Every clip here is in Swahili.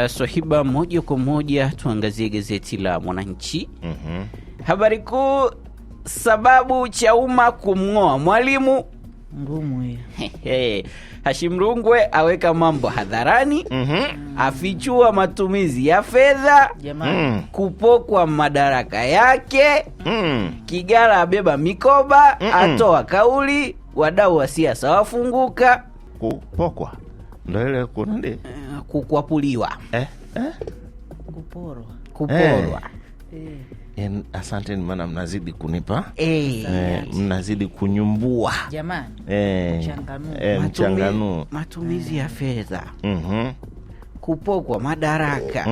Swahiba, moja kwa moja tuangazie gazeti la Mwananchi. Habari kuu, sababu Chauma kumng'oa Mwalimu. Ngumu hiyo. Hashim Rungwe aweka mambo hadharani. Afichua matumizi ya fedha. Kupokwa madaraka yake. Kigala abeba mikoba. Atoa kauli. Wadau wa siasa wafunguka. Kupokwa ndio ile kunde kukwapuliwa. Kuporwa. Asante, maana mnazidi kunipa mnazidi kunyumbua jamani. Mchanganuo matumizi ya fedha. Kupokwa madaraka.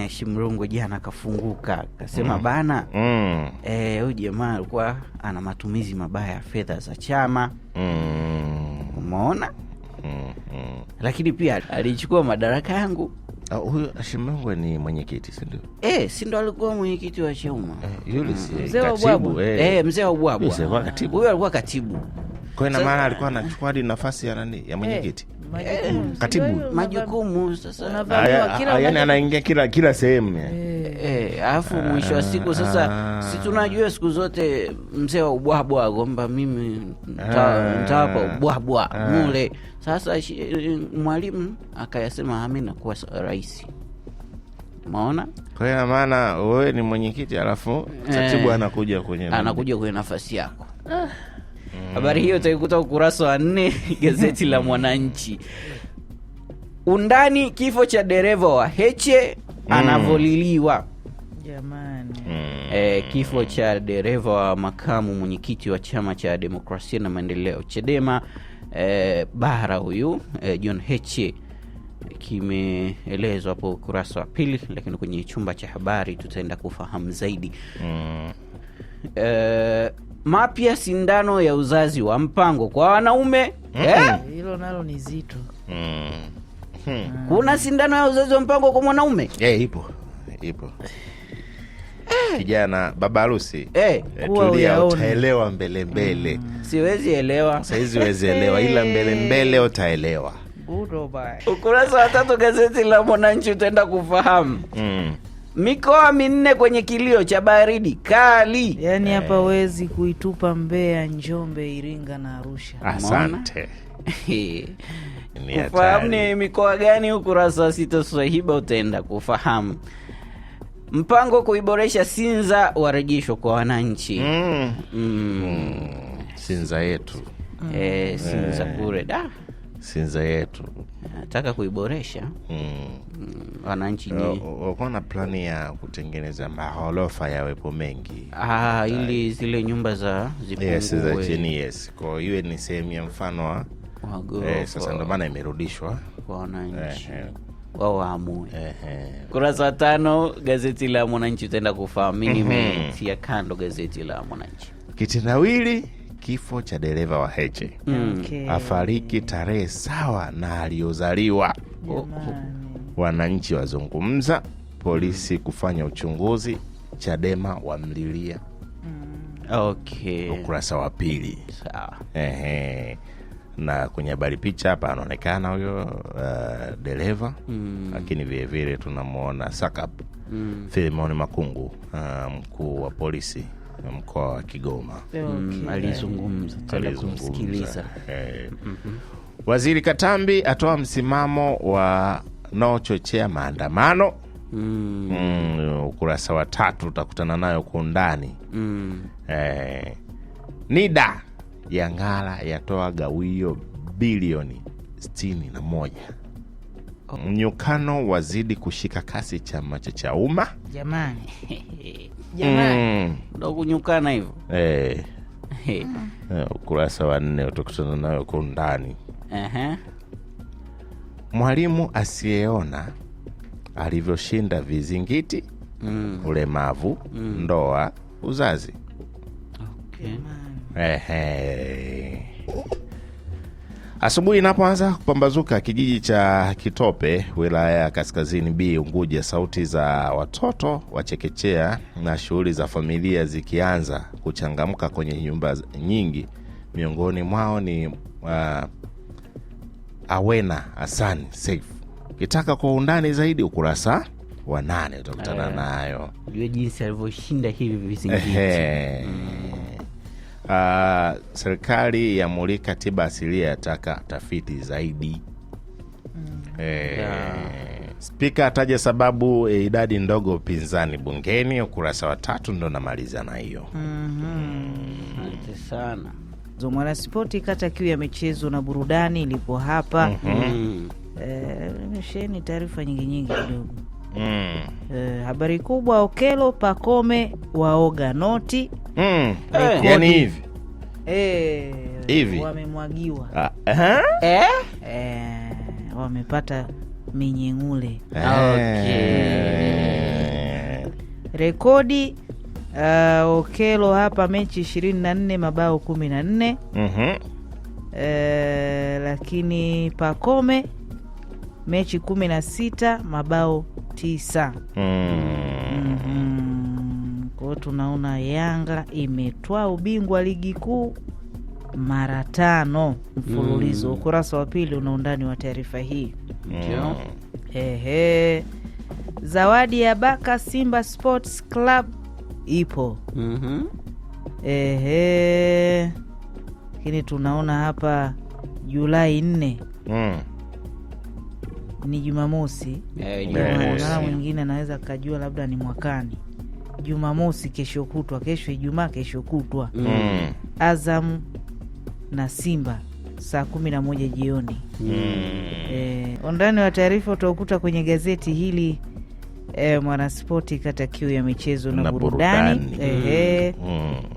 Shimrungu jana kafunguka akasema bana huyu jamaa alikuwa ana matumizi mabaya ya fedha za chama. Umeona? Lakini pia alichukua madaraka yangu. Huyo Shimrungu ni mwenyekiti, si ndio? Si ndio alikuwa mwenyekiti wa Chauma. Yule si katibu. Mzee wa Ubwabwa. Huyo alikuwa katibu. Kwa ina maana alikuwa anachukua hadi nafasi ya nani? Ya mwenyekiti. Katibu. Majukumu sasa. Yaani anaingia kila sehemu. Alafu mwisho wa siku sasa si tunajua siku zote mzee wa Ubwabwa kwamba mimi nitawapa Ubwabwa mule. Sasa Mwalimu akayasema mimi nakuwa rais. Umeona? Kwa hiyo maana wewe ni mwenyekiti alafu katibu anakuja kwenye nafasi yako. Habari hiyo utaikuta ukurasa wa 4 gazeti la Mwananchi. Undani, kifo cha dereva wa Heche anavoliliwa. Jamani. Kifo cha dereva wa makamu mwenyekiti wa chama cha demokrasia na maendeleo Chadema bara huyu John Heche kimeelezwa hapo ukurasa wa 2, lakini kwenye chumba cha habari tutaenda kufahamu zaidi. Mapya sindano ya uzazi wa mpango kwa wanaume. Hilo nalo ni zito. Kuna sindano ya uzazi wa mpango kwa mwanaume? Ipo. Kijana baba harusi. Tulia, utaelewa mbele. Siwezi elewa. Saizi huwezi elewa, ila mbele utaelewa. Ukurasa wa 3 gazeti la Mwananchi utaenda kufahamu. Mikoa 4 kwenye kilio cha baridi kali. Yaani hapa wezi kuitupa Mbeya, Njombe, Iringa na Arusha. Asante. Kufahamu ni mikoa gani, ukurasa wa 6 Swahiba utaenda kufahamu. Mpango kuiboresha Sinza warejeshwa kwa wananchi. Sinza yetu. Sinza kule da. Sinza yetu. Nataka kuiboresha. Wananchi ni wako na plani ya kutengeneza mahorofa yawepo mengi. Ili zile nyumba za zipungue. Za chini, Kwa hiyo ni sehemu ya mfano wa sasa ndio maana imerudishwa kwa wananchi. Wao waamue. Kurasa 5 gazeti la Mwananchi utaenda kufahamu. Mimi nimetia kando gazeti la Mwananchi. Kitendawili, kifo cha dereva wa Heche. Afariki tarehe sawa na aliozaliwa. Wananchi wazungumza, polisi kufanya uchunguzi, Chadema wamlilia. Ukurasa wa 2. Sawa. Na kwenye habari picha hapa anaonekana huyo dereva, lakini vile vile tunamuona Sakap Filimoni Makungu, mkuu wa polisi mkoa wa Kigoma. Alizungumza, kumsikiliza. Waziri Katambi atoa msimamo wa naochochea maandamano. Ukurasa wa 3 utakutana nayo kwa undani. NIDA ya Ngara yatoa gawio bilioni 61. Mnyukano wazidi kushika kasi chama cha Chauma. Jamani. Ndio kunyukana hivyo. Ukurasa wa 4 utakutana nayo kwa undani. Mwalimu asiyeona alivyoshinda vizingiti, ulemavu, ndoa, uzazi. Asubuhi inapoanza kupambazuka kijiji cha Kitope, wilaya ya Kaskazini B, Unguja, sauti za watoto wachekechea na shughuli za familia zikianza kuchangamka kwenye nyumba nyingi. Miongoni mwao ni Awena Hassan Saif Ukitaka kwa undani zaidi ukurasa wa 8 utakutana nayo. Jua jinsi alivyoshinda hivi vizingiti. Serikali ya mulika tiba asilia yataka tafiti zaidi. Spika ataja sababu idadi ndogo upinzani bungeni. Ukurasa wa 3 ndo namaliza na hiyo. Asante sana. Mwanaspoti kata kiu ya michezo na burudani ilipo hapa. Nimesheni taarifa nyingi kidogo. Habari kubwa, Okello Pacome waoga noti. Yani hivi wamemwagiwa. Wamepata minyengule. Rekodi Okello hapa mechi 24 mabao 14. Lakini Pacome mechi 16 mabao 9. Kwa hiyo tunaona Yanga imetwaa ubingwa ligi kuu mara 5 mfululizo. Ukurasa wa 2 una undani wa taarifa hii. Zawadi ya Baka Simba Sports Club ipo. Lakini tunaona hapa Julai 4 ni Jumamosi. Mara mwingine anaweza kujua labda ni mwakani. Jumamosi kesho kutwa, kesho Ijumaa kesho kutwa. Azam na Simba saa 11 jioni. Undani wa taarifa utakuta kwenye gazeti hili Mwanaspoti kata kiu ya michezo na burudani.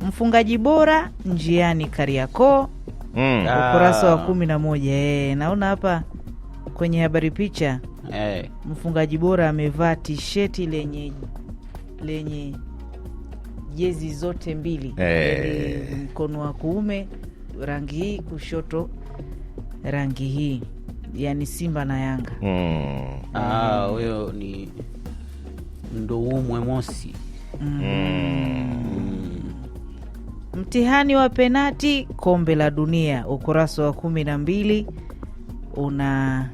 Mfungaji bora njiani Kariakoo. Ukurasa wa 11. Naona hapa kwenye habari picha mfungaji bora amevaa tisheti lenye jezi zote mbili. Mkono wa kuume rangi hii, kushoto rangi hii, yani Simba na Yanga. Huyo ni ndo umwe mosi. Mtihani wa penati kombe la dunia. Ukurasa wa 12 una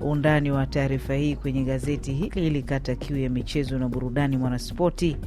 undani wa taarifa hii kwenye gazeti hili kata kiu ya michezo na burudani Mwanaspoti.